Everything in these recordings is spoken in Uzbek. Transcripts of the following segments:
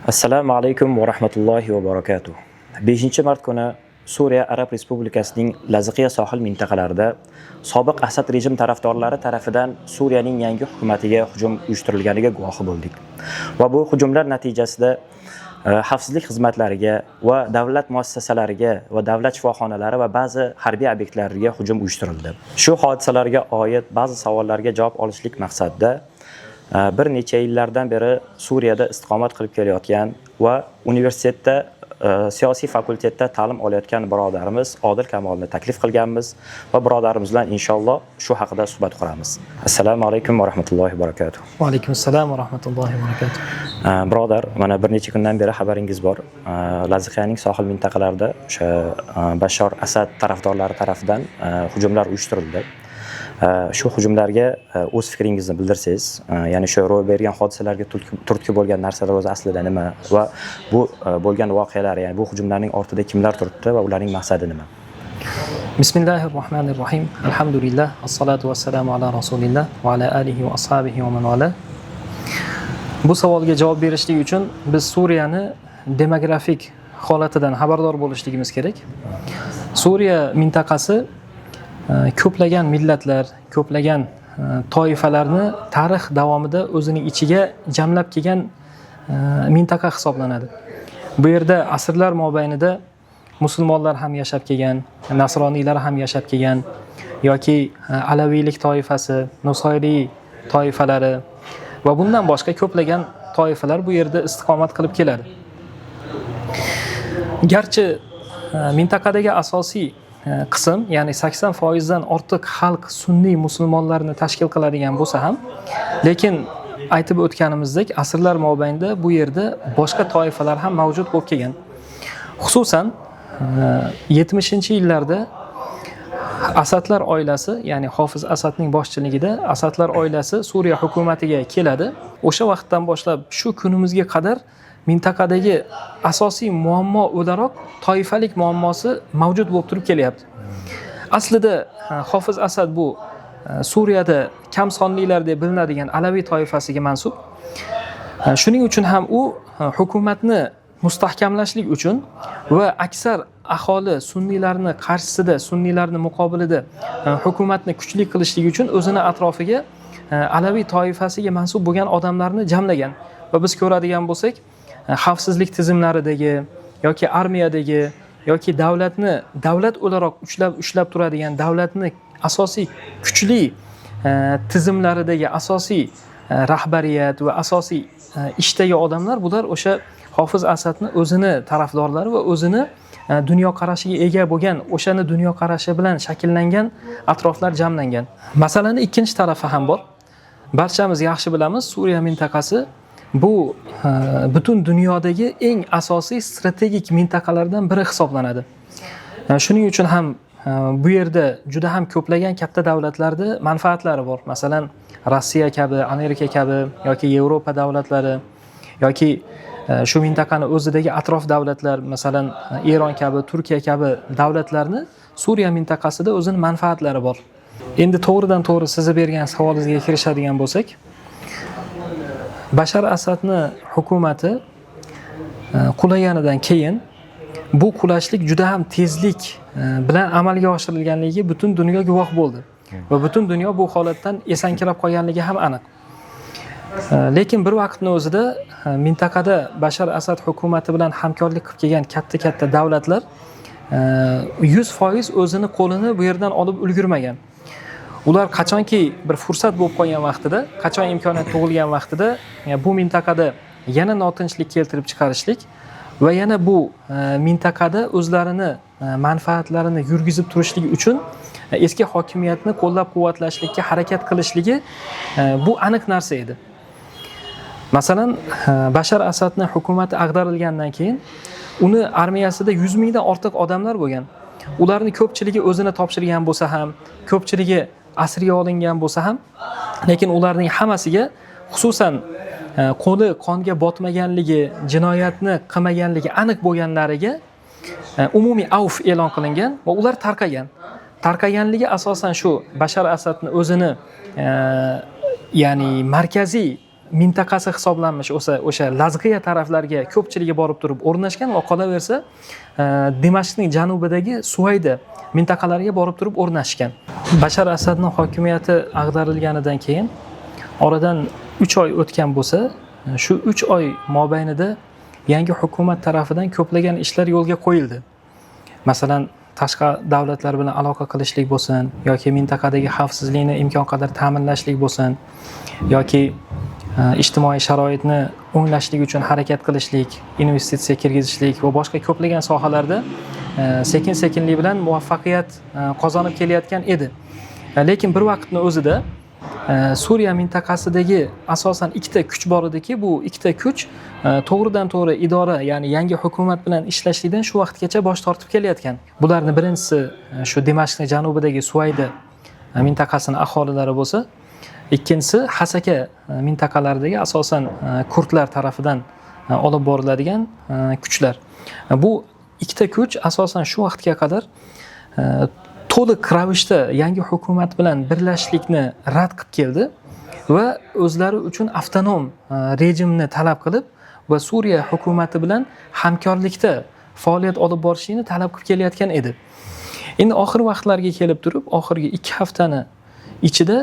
Assalomu alaykum va rahmatullohi va barakatuh. 5-mart kuni Suriya Arab Respublikasining Laziqiya sohil mintaqalarida sobiq Asad rejim tarafdorlari tarafidan Suriyaning yangi hukumatiga hujum uyushtirilganiga guvohi bo'ldik. Va bu hujumlar natijasida xavfsizlik xizmatlariga va davlat muassasalariga va davlat shifoxonalari va ba'zi harbiy obyektlarga hujum uyushtirildi. Shu hodisalarga oid ba'zi savollarga javob olishlik maqsadida bir necha yillardan beri Suriyada istiqomat qilib kelayotgan va universitetda siyosiy fakultetda ta'lim olayotgan birodarimiz Odil Kamolni taklif qilganmiz va birodarimiz bilan inshaalloh shu haqida suhbat quramiz. Assalomu alaykum va rahmatullohi va barakatuh. Va alaykum assalom va rahmatullohi va barakatuh. Birodar, mana bir necha kundan beri xabaringiz bor. Laziqiyaning sohil mintaqalarida o'sha Bashar Asad tarafdorlari tarafidan hujumlar uyushtirildi. Shu hujumlarga o'z fikringizni bildirsangiz, ya'ni shu ro'y bergan hodisalarga turtki bo'lgan narsalar o'zi aslida nima va bu bo'lgan voqealar, ya'ni bu hujumlarning ortida kimlar turibdi va ularning maqsadi nima? Bismillahirrohmanirrohim. Alhamdulillah, assalatu vassalamu ala rasulillah va ala alihi va ashabihi va man wala. Bu savolga javob berishlik uchun biz Suriyani demografik holatidan xabardor bo'lishligimiz kerak. Suriya mintaqasi ko'plagan millatlar, ko'plagan toifalarni tarix davomida o'zining ichiga jamlab kelgan mintaqa hisoblanadi. Bu yerda asrlar mobaynida musulmonlar ham yashab kelgan, nasroniylar ham yashab kelgan yoki alaviylik toifasi, nusoyriy toifalari va bundan boshqa ko'plagan toifalar bu yerda istiqomat qilib keladi. Garchi mintaqadagi asosiy qism, ya'ni 80% dan ortiq xalq sunniy musulmonlarni tashkil qiladigan bo'lsa ham, lekin aytib o'tganimizdek, asrlar mobaynida bu yerda boshqa toifalar ham mavjud bo'lib kelgan. Xususan 70-yillarda Asadlar oilasi, ya'ni Hofiz Asadning boshchiligida Asadlar oilasi Suriya hukumatiga keladi. O'sha vaqtdan boshlab shu kunimizga qadar mintaqadagi asosiy muammo o'laroq toifalik muammosi mavjud bo'lib turib kelyapti. Aslida Hofiz Asad bu Suriyada kam sonlilar deb bilinadigan alaviy toifasiga mansub. Shuning uchun ham u hukumatni mustahkamlashlik uchun va aksar aholi sunniylarni qarshisida, sunniylarni muqobilida hukumatni kuchli qilishlik uchun o'zini atrofiga alaviy toifasiga mansub bo'lgan odamlarni jamlagan. Va biz ko'radigan bo'lsak, xavfsizlik tizimlaridagi yoki armiyadagi yoki davlat o'laroq ushlab turadigan davlatni asosiy kuchli tizimlaridagi asosiy rahbariyat va asosiy ishdagi odamlar, bular o'sha Hofiz Asadni o'zini tarafdorlari va o'zini dunyoqarashiga ega bo'lgan, o'shani dunyoqarashi bilan shakllangan atroflar jamlangan. Masalaning ikkinchi tarafi ham bor. Barchamiz yaxshi bilamiz, Suriya mintaqasi bu butun dunyodagi eng asosiy strategik mintaqalardan biri hisoblanadi. Shuning uchun ham bu yerda juda ham ko'plagan katta davlatlarda manfaatlari bor. Masalan, Rossiya kabi, Amerika kabi yoki Yevropa davlatlari yoki shu mintaqani o'zidagi atrof davlatlar, masalan, Eron kabi, Turkiya kabi davlatlarni Suriya mintaqasida o'zining manfaatlari bor. Endi to'g'ridan to'g'ri sizni bergan savolingizga kirishadigan bo'lsak, Bashar Asadni hukumati qulaganidan keyin bu qulashlik juda ham tezlik bilan amalga oshirilganligiga butun dunyo guvoh bo'ldi va butun dunyo bu holatdan esankirab qolganligi ham aniq. Lekin bir vaqtning o'zida mintaqada Bashar Asad hukumati bilan hamkorlik qilib kelgan katta davlatlar 100% o'zini qo'lini bu yerdan olib ulgurmagan. Ular qachonki bir fursat bo'lib qolgan vaqtida, qachon imkoniyat tug'ilgan vaqtida bu mintaqada yana notinchlik keltirib chiqarishlik va yana bu mintaqada o'zlarini manfaatlarini yurgizib turishlik uchun eski hokimiyatni qo'llab-quvvatlashlikka harakat qilishligi bu aniq narsa edi. Masalan, Bashar Asadning hukumati ag'darilgandan keyin uni armiyasida 100 mingdan ortiq odamlar bo'lgan. Ularning ko'pchiligi o'zini topshirgan bo'lsa ham, ko'pchiligi asirga olingan bo'lsa ham, lekin ularning hammasiga, xususan qo'li qonga botmaganligi, jinoyatni qilmaganligi aniq bo'lganlariga umumiy avf e'lon qilingan va ular tarqagan. Tarqaganligi asosan shu Bashar Asadni o'zini ya'ni markaziy mintaqasi hisoblanmish o'sha Lazqiya taraflarga ko'pchiligi borib turib o'rnashgan va qolaversa Dimashqning janubidagi Suvayda mintaqalariga borib turib o'rnashgan. Bashar Asadning hokimiyati ag'darilganidan keyin oradan 3 oy o'tgan bo'lsa, shu 3 oy mobaynida yangi hukumat tarafidan ko'plagan ishlar yo'lga qo'yildi. Masalan, tashqi davlatlar bilan aloqa qilishlik bo'lsin, yoki mintaqadagi xavfsizlikni imkon qadar ta'minlashlik bo'lsin, yoki ijtimoiy sharoitni o'nglashlik uchun harakat qilishlik, investitsiya kirgizishlik va boshqa ko'plagan sohalarda sekin-sekinlik bilan muvaffaqiyat qozonib kelayotgan edi. Lekin bir vaqtning o'zida Suriya mintaqasidagi asosan ikkita kuch bor ediki, bu ikkita kuch to'g'ridan-to'g'ri idora, ya'ni yangi hukumat bilan ishlashlikdan shu vaqtgacha bosh tortib kelayotgan. Bularning birinchisi shu Dimashqning janubidagi Suvayda mintaqasining aholilari bo'lsa, ikkinchisi Hasaka mintaqalaridagi asosan kurdlar tarafidan olib boriladigan kuchlar. Bu ikkita kuch asosan shu vaqtga qadar to'liq ravishda yangi hukumat bilan birlashishlikni rad qilib keldi va o'zlari uchun avtonom rejimni talab qilib va Suriya hukumati bilan hamkorlikda faoliyat olib borishni talab qilib kelayotgan edi. Endi oxir vaqtlarga kelib turib, oxirgi 2 haftani ichida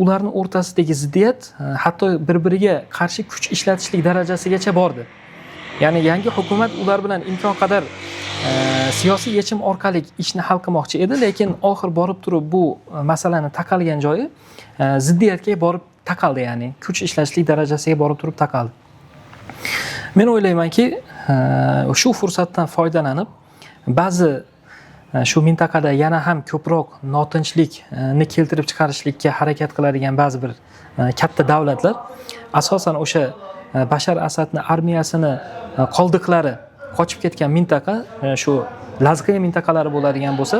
ularning o'rtasidagi ziddiyat hatto bir-biriga qarshi kuch ishlatishlik darajasigacha bordi. Ya'ni yangi hukumat ular bilan imkon qadar siyosiy yechim orqali ishni hal qilmoqchi edi, lekin oxir borib turib bu masalani taqalgan joyi ziddiyatga borib taqaldi, ya'ni kuch ishlashlik darajasiga borib turib taqaldi. Men o'ylaymanki, shu fursatdan foydalanib ba'zi shu mintaqada yana ham ko'proq notinchlikni keltirib chiqarishlikka harakat qiladigan ba'zi bir katta davlatlar asosan o'sha Bashar Asadning armiyasini qoldiqlari qochib ketgan mintaqa shu Lazqiya mintaqalari bo'ladigan bo'lsa,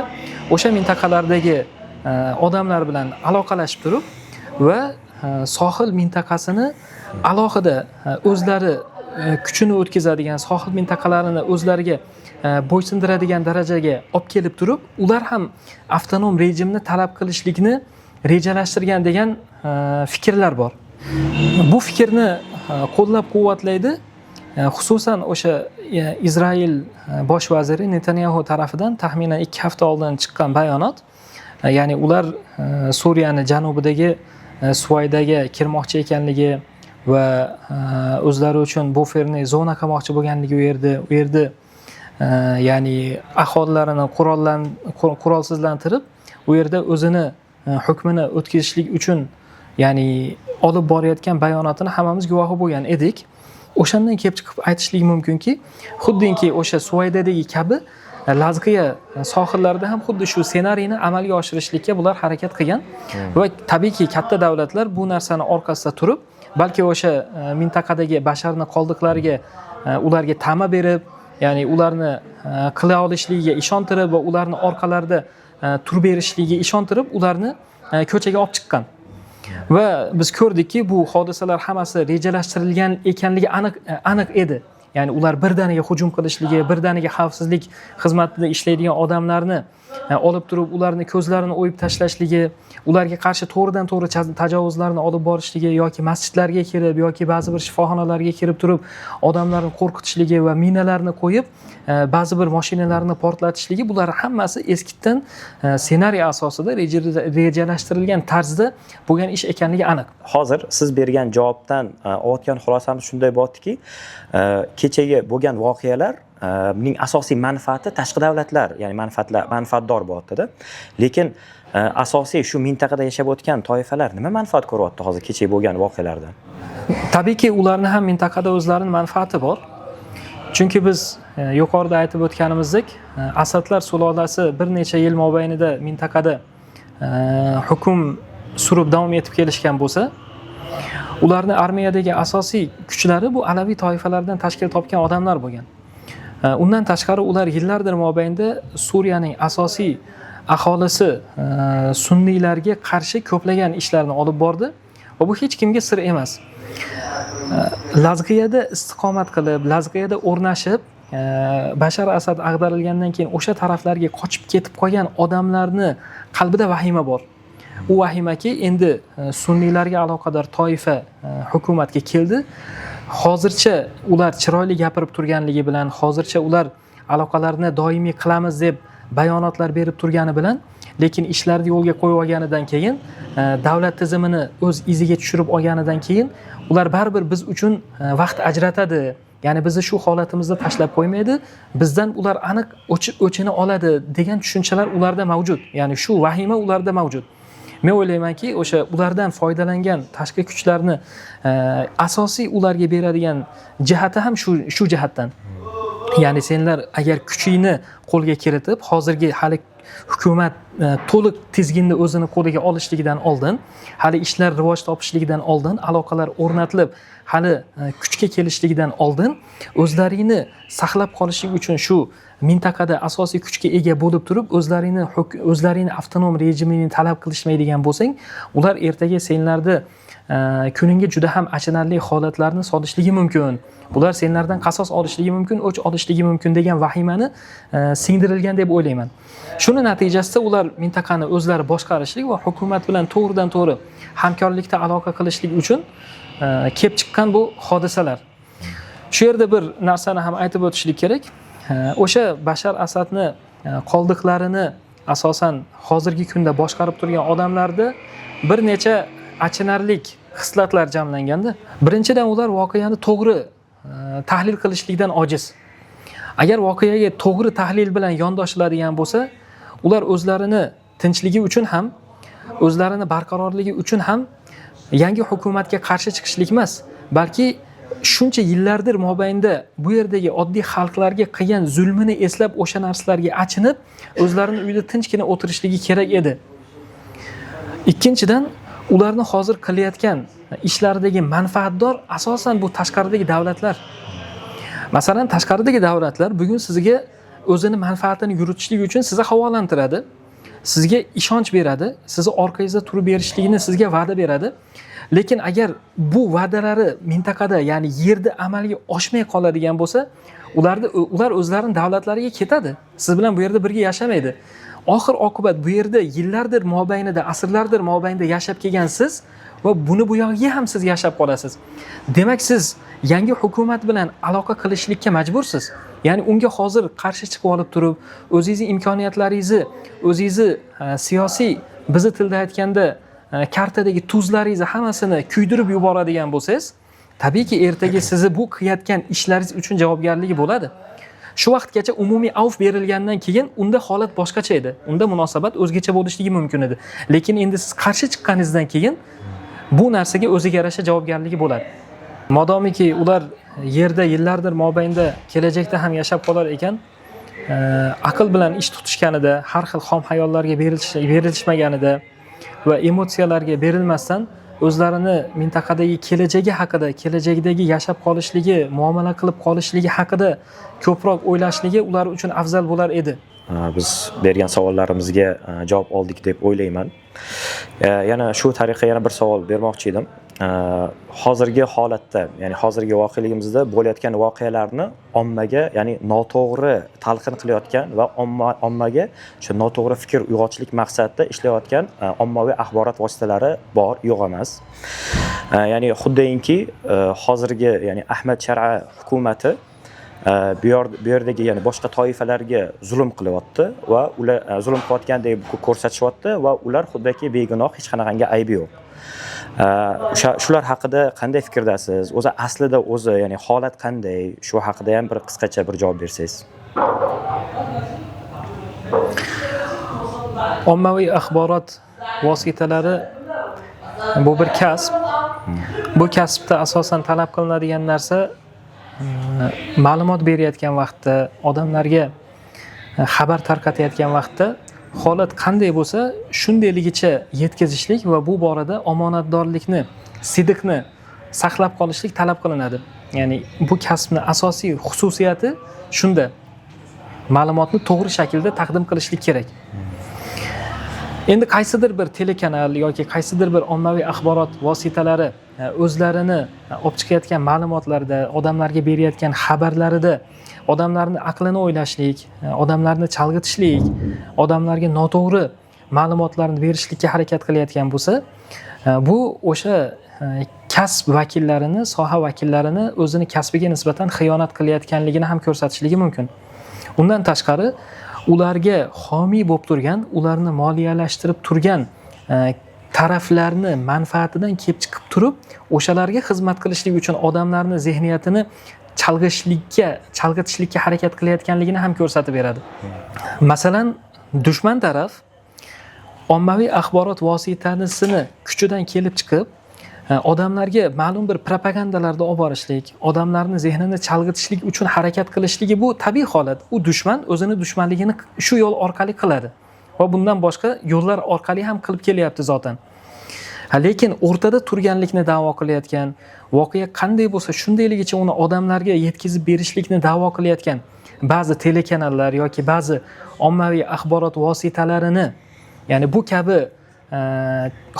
o'sha mintaqalardagi odamlar bilan aloqalashib turib va sohil mintaqasini alohida o'zlari kuchini o'tkazadigan sohil mintaqalarini o'zlariga bo'ysundiradigan darajaga olib kelib turib, ular ham avtonom rejimni talab qilishlikni rejalashtirgan degan fikrlar bor. Bu fikrni qo'llab-quvvatlaydi xususan o'sha Izrail bosh vaziri Netanyahu tarafidan taxminan 2 hafta oldin chiqqan bayonot, ya'ni ular Suriyaning janubidagi Suvaydaga kirmoqchi ekanligi va o'zlari uchun buferni zona qilmoqchi bo'lganligi u yerda ya'ni aholilarini qurolsizlantirib, u yerda o'zini hukmini o'tkazishlik uchun ya'ni olib borayotgan bayonotini hammamiz guvohi bo'lgan edik. O'shandan kelib chiqib aytishlik mumkinki, xuddinki o'sha Suvaydadagi kabi Lazqiya sohillarida ham xuddi shu ssenariyni amalga oshirishlikka bular harakat qilgan va tabiiyki katta davlatlar bu narsani orqasida turib, balki o'sha mintaqadagi basharning qoldiqlariga ularga ta'ma berib, ya'ni ularni qila olishligiga ishontirib va ularni orqalarida tur berishligiga ishontirib ularni ko'chaga olib chiqqan. Va biz ko'rdikki, bu hodisalar hammasi rejalashtirilgan ekanligi aniq edi. Ya'ni ular birdaniga hujum qilishligi, birdaniga xavfsizlik xizmatida ishlaydigan odamlarni olib turib, ularni ko'zlarini o'yib tashlashligi, ularga qarshi to'g'ridan-to'g'ri tajovuzlarni olib borishligi yoki masjidlarga kirib yoki ba'zi bir shifoxonalarga kirib turib, odamlarni qo'rqitishligi va minalarni qo'yib, ba'zi bir mashinalarni portlatishligi, bular hammasi eskitdan ssenariy asosida rejalashtirilgan tarzda bo'lgan ish ekanligi aniq. Hozir siz bergan javobdan olayotgan xulosamiz shunday bo'ldiki, kechagi bo'lgan voqealar ning asosiy manfaati tashqi davlatlar, ya'ni manfaatdor bo'lyapti-da. Lekin asosiy shu mintaqada yashab o'tgan toifalar nima manfaat ko'ryapti hozir kechagi bo'lgan voqealardan? Tabiiyki ularning ham mintaqada o'zlarining manfaati bor. Chunki biz yuqorida aytib o'tganimizdek, Asadlar sulolasi bir necha yil mobaynida mintaqada hukm surib davom etib kelishgan bo'lsa, ularning armiyadagi asosiy kuchlari bu alaviy toifalardan tashkil topgan odamlar bo'lgan. Undan tashqari ular yillardir mobaynida Suriyaning asosiy aholisi sunniylarga qarshi ko'plagan ishlarni olib bordi va bu hech kimga sir emas. Lazqiyada istiqomat qilib, Lazqiyada o'rnashib, Bashar Asad ag'darilgandan keyin o'sha taraflarga qochib ketib qolgan odamlarni qalbida vahima bor. u vahimaki endi sunniylarga aloqador toifa hukumatga keldi. Hozircha ular chiroyli gapirib turganligi bilan, hozircha ular aloqalarni doimiy qilamiz deb bayonotlar berib turgani bilan, lekin ishlarni yo'lga qo'yib olganidan keyin, davlat tizimini o'z iziga tushirib olganidan keyin ular baribir biz uchun vaqt ajratadi. Ya'ni bizni shu holatimizda tashlab qo'ymaydi, bizdan ular aniq o'chini oladi degan tushunchalar ularda mavjud. Ya'ni shu vahima ularda mavjud. Men o'ylaymanki, o'sha ulardan foydalangan tashqi kuchlarni asosiy ularga beradigan jihati ham shu jihatdan. Ya'ni senlar agar kuchingni qo'lga kiritib, hozirgi hali hukumat to'liq tizginni o'zini qo'liga olishligidan oldin, hali ishlar rivoj topishligidan oldin, aloqalar o'rnatilib, hali kuchga kelishligidan oldin o'zlaringni saqlab qolishlik uchun shu mintaqada asosiy kuchga ega bo'lib turib, o'zlaringni avtonom rejimini talab qilishmaydigan bo'lsang, ular ertaga senlarni kuningga juda ham achinarli holatlarni solishligi mumkin. Bular senlardan qasos olishligi mumkin, o'ch olishligi mumkin degan vahimani singdirilgan deb o'ylayman. Shuni natijasida ular mintaqani o'zlari boshqarishlik va hukumat bilan to'g'ridan to'g'ri hamkorlikda aloqa qilishlik uchun kelib chiqqan bu hodisalar. Shu yerda bir narsani ham aytib o'tishlik kerak. O'sha Bashar Asadni qoldiqlarini asosan hozirgi kunda boshqarib turgan odamlarda bir necha achinarlik xislatlar jamlanganda. Birinchidan, ular voqeani to'g'ri tahlil qilishlikdan ojiz. Agar voqeaga to'g'ri tahlil bilan yondoshiladigan bo'lsa, ular o'zlarini tinchligi uchun ham, o'zlarini barqarorligi uchun ham yangi hukumatga qarshi chiqishlik emas, balki shuncha yillardir mobaynida bu yerdagi oddiy xalqlarga qilgan zulmini eslab o'sha narsalarga achinib, o'zlarini uyda tinchgina o'tirishligi kerak edi. Ikkinchidan, ularni hozir qilayotgan ishlaridagi manfaatdor asosan bu tashqaridagi davlatlar. Masalan, tashqaridagi davlatlar bugun sizga o'zini manfaatini yuritishlik uchun sizni havolantiradi, sizga ishonch beradi, sizni orqangizda turib berishligini sizga va'da beradi. Lekin agar bu va'dalari mintaqada, ya'ni yerda amalga oshmay qoladigan bo'lsa, ular o'zlarining davlatlariga ketadi. Siz bilan bu yerda birga yashamaydi. Oxir oqibat bu yerda yillardir mobaynida, asrlardir mobaynida yashab kelgansiz va buni bu yog'iga ham siz yashab qolasiz. Demak, siz yangi hukumat bilan aloqa qilishlikka majbursiz. Ya'ni unga hozir qarshi chiqib olib turib, o'zingizning imkoniyatlaringizni, o'zingizni siyosiy, bizni tilda aytganda kartadagi tuzlaringizni hammasini kuydirib yuboradigan bo'lsangiz, tabiiyki ertaga sizni bu qilayotgan ishlaringiz uchun javobgarligi bo'ladi. Shu vaqtgacha umumiy avf berilgandan keyin unda holat boshqacha edi. Unda munosabat o'zgacha bo'lishligi mumkin edi. Lekin endi siz qarshi chiqqaningizdan keyin bu narsaga o'ziga yarasha javobgarligi bo'ladi. Modomiki ular yerda yillardir mobaynda kelajakda ham yashab qolar ekan, aql bilan ish tutishganida, har xil xom hayollarga berilishmaganida va emotsiyalarga berilmasdan o'zlarini mintaqadagi kelajagi haqida, kelajakdagi yashab qolishligi, muomala qilib qolishligi haqida ko'proq o'ylashligi ular uchun afzal bo'lar edi. Biz bergan savollarimizga javob oldik deb o'ylayman. Yana shu tariqa yana bir savol bermoqchi edim. Hozirgi holatda, ya'ni hozirgi voqeligimizda bo'layotgan voqealarni ommaga, ya'ni noto'g'ri talqin qilayotgan va ommaga o'sha noto'g'ri fikr uyg'otishlik maqsadida ishlayotgan ommaviy axborot vositalari bor, yo'q emas. Ya'ni xuddinki hozirgi, ya'ni Ahmad Shar'a hukumati bu yerdagi, ya'ni boshqa toifalarga zulm qilyapti va ular zulm qilayotgandek ko'rsatishyapti va ular xuddiki begunoh, hech qanaqangi aybi yo'q. Shular haqida qanday fikrdasiz? O'zi aslida ya'ni holat qanday? Shu haqida ham bir qisqacha bir javob bersangiz. Ommaviy axborot vositalari bu bir kasb. Bu kasbda asosan talab qilinadigan narsa ma'lumot berayotgan vaqtda, odamlarga xabar tarqatayotgan vaqtda holat qanday bo'lsa, shundayligicha yetkazishlik va bu borada omonatdorlikni, sidiqni saqlab qolishlik talab qilinadi. Ya'ni bu kasbning asosiy xususiyati shunda. Ma'lumotni to'g'ri shaklda taqdim qilishlik kerak. Endi qaysidir bir telekanal yoki qaysidir bir ommaviy axborot vositalari o'zlarini olib chiqayotgan ma'lumotlarda, odamlarga berayotgan xabarlarida odamlarning aqlini o'ylashlik, odamlarni chalg'itishlik, odamlarga noto'g'ri ma'lumotlarni berishlikka harakat qilayotgan bo'lsa, bu o'sha kasb vakillarini, soha vakillarini o'zini kasbiga nisbatan xiyonat qilayotganligini ham ko'rsatishligi mumkin. Undan tashqari, ularga homiy bo'lib turgan, ularni moliyalashtirib turgan taraflarni manfaatidan kelib chiqib turib, o'shalarga xizmat qilishlik uchun odamlarni zehniyatini chalg'itishlikka harakat qilayotganligini ham ko'rsatib beradi. Masalan, dushman taraf ommaviy axborot vositasini kuchidan kelib chiqib, odamlarga ma'lum bir propagandalarda olib borishlik, odamlarni zehnini chalg'itishlik uchun harakat qilishligi bu tabiiy holat. U dushman o'zini dushmanligini shu yo'l orqali qiladi va bundan boshqa yo'llar orqali ham qilib kelyapti zotan. Lekin o'rtada turganlikni da'vo qilayotgan, voqea qanday bo'lsa shundayligicha uni odamlarga yetkazib berishlikni da'vo qilayotgan ba'zi telekanallar yoki ba'zi ommaviy axborot vositalarini, ya'ni bu kabi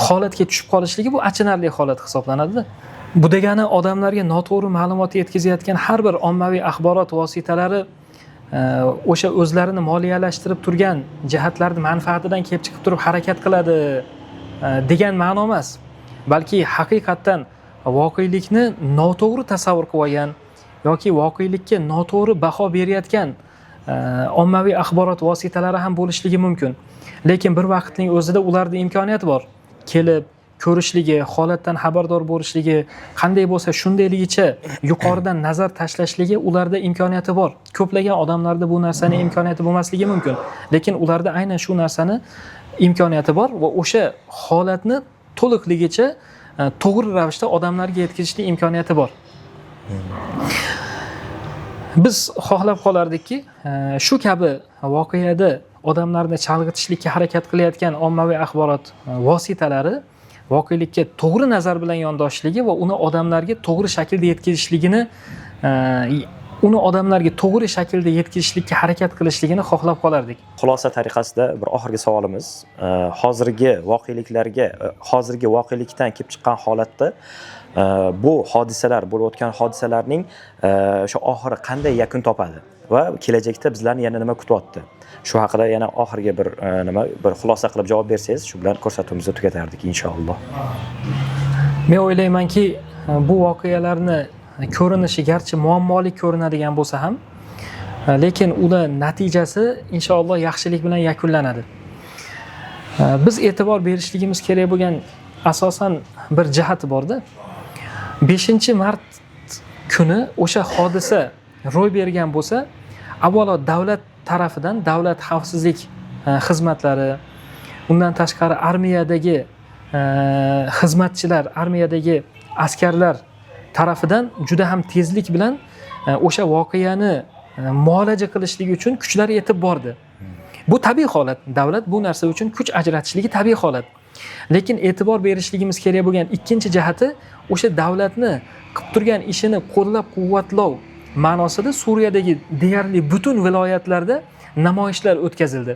holatga tushib qolishligi bu achinarli holat hisoblanadi. Bu degani odamlarga noto'g'ri ma'lumot yetkazayotgan har bir ommaviy axborot vositalari o'sha o'zlarini moliyalashtirib turgan jihatlarni manfaatidan kelib chiqib turib harakat qiladi degan ma'no emas. Balki haqiqatdan voqelikni noto'g'ri tasavvur qilib olgan yoki voqelikka noto'g'ri baho berayotgan ommaviy axborot vositalari ham bo'lishligi mumkin. Lekin bir vaqtning o'zida ularda imkoniyat bor. Kelib ko'rishligi, holatdan xabardor bo'lishligi, qanday bo'lsa shundayligicha yuqoridan nazar tashlashligi ularda imkoniyati bor. Ko'plagan odamlarda bu narsaning imkoniyati bo'lmasligi mumkin. Lekin ularda aynan shu narsani imkoniyati bor va o'sha holatni to'liqligicha to'g'ri ravishda odamlarga yetkazishning imkoniyati bor. Biz xohlab qolardikki, shu kabi voqeada odamlarni chalg'itishlikka harakat qilayotgan ommaviy axborot vositalari voqelikka to'g'ri nazar bilan yondoshligi va uni odamlarga to'g'ri shaklda yetkazishlikka harakat qilishligini xohlab qolardik. Xulosa tariqasida bir oxirgi savolimiz, hozirgi voqelikdan kelib chiqqan holatda bu hodisalar, bo'lib o'tgan hodisalarning o'sha oxiri qanday yakun topadi va kelajakda bizlarni yana nima kutyapti? Shu haqida yana oxirgi bir xulosa qilib javob bersangiz, shu bilan ko'rsatuvimizni tugatardik inshaalloh. Men o'ylaymanki, bu voqealarni ko'rinishi garchi muammoli ko'rinadigan bo'lsa ham, lekin uni natijasi inshaalloh yaxshilik bilan yakunlanadi. Biz e'tibor berishligimiz kerak bo'lgan asosan bir jihati borda. 5-mart kuni o'sha hodisa ro'y bergan bo'lsa, avvalo davlat tarafidan davlat xavfsizlik xizmatlari, undan tashqari armiyadagi xizmatchilar, armiyadagi askarlar tarafidan juda ham tezlik bilan o'sha voqeani muolaja qilishlik uchun kuchlar yetib bordi. Bu tabiiy holat. Davlat bu narsa uchun kuch ajratishligi tabiiy holat. Lekin e'tibor berishligimiz kerak bo'lgan ikkinchi jihati, o'sha davlatni qilib turgan ishini qo'llab-quvvatlov ma'nosida Suriyadagi deyarli butun viloyatlarda namoyishlar o'tkazildi.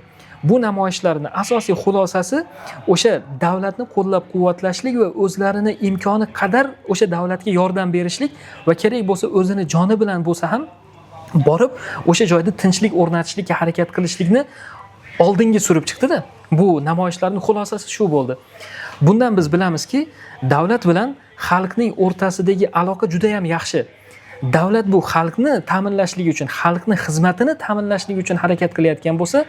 Bu namoyishlarning asosiy xulosasi o'sha davlatni qo'llab-quvvatlashlik va o'zlarini imkoni qadar o'sha davlatga yordam berishlik va kerak bo'lsa o'zini joni bilan bo'lsa ham borib o'sha joyda tinchlik o'rnatishlikka harakat qilishlikni oldinga surib chiqdi-da. Bu namoyishlarning xulosasi shu bo'ldi. Bundan biz bilamizki, davlat bilan xalqning o'rtasidagi aloqa juda ham yaxshi. Davlat bu xalqni ta'minlashligi uchun, xalqni xizmatini ta'minlashligi uchun harakat qilayotgan bo'lsa,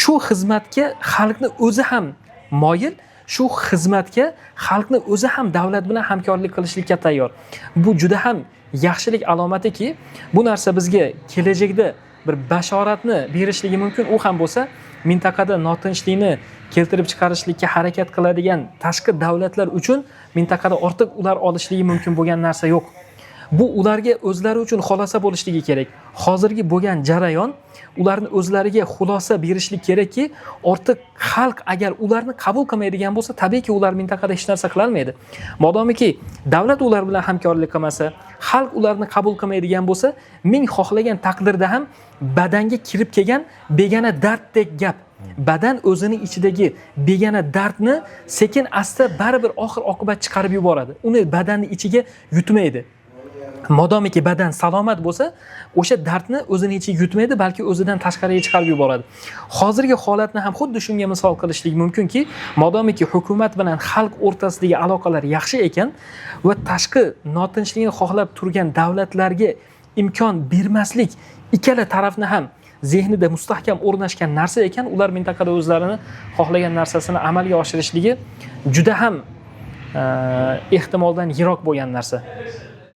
shu xizmatga xalqni o'zi ham moyil, shu xizmatga xalqni o'zi ham davlat bilan hamkorlik qilishlikka tayyor. Bu juda ham yaxshilik alomatiki, bu narsa bizga kelajakda bir bashoratni berishligi mumkin. U ham bo'lsa, mintaqada notinchlikni keltirib chiqarishlikka harakat qiladigan tashqi davlatlar uchun mintaqada ortiq ular olishligi mumkin bo'lgan narsa yo'q. Bu ularga o'zlari uchun xulosa bo'lishligi kerak. Hozirgi bo'lgan jarayon ularni o'zlariga xulosa berishlik kerakki, ortiq xalq agar ularni qabul qilmaydigan bo'lsa, tabiiyki ular mintaqada hech narsa qila olmaydi. Modomiki davlat ular bilan hamkorlik qilmasa, xalq ularni qabul qilmaydigan bo'lsa, ming xohlagan taqdirda ham badanga kirib kelgan begona darddek gap. Badan o'zining ichidagi begona dardni sekin asta baribir oxir oqibat chiqarib yuboradi. Uni badanning ichiga yutmaydi. modomiki badan salomat bo'lsa, o'sha dardni o'zini ichiga yutmaydi, balki o'zidan tashqariga chiqarib yuboradi. Hozirgi holatni ham xuddi shunga misol qilishlik mumkinki, modomiki hukumat bilan xalq o'rtasidagi aloqalar yaxshi ekan va tashqi notinchlikni xohlab turgan davlatlarga imkon bermaslik ikkala tarafni ham zehnida mustahkam o'rnashgan narsa ekan, ular mintaqada o'zlarini xohlagan narsasini amalga oshirishligi juda ham ehtimoldan yiroq bo'lgan narsa.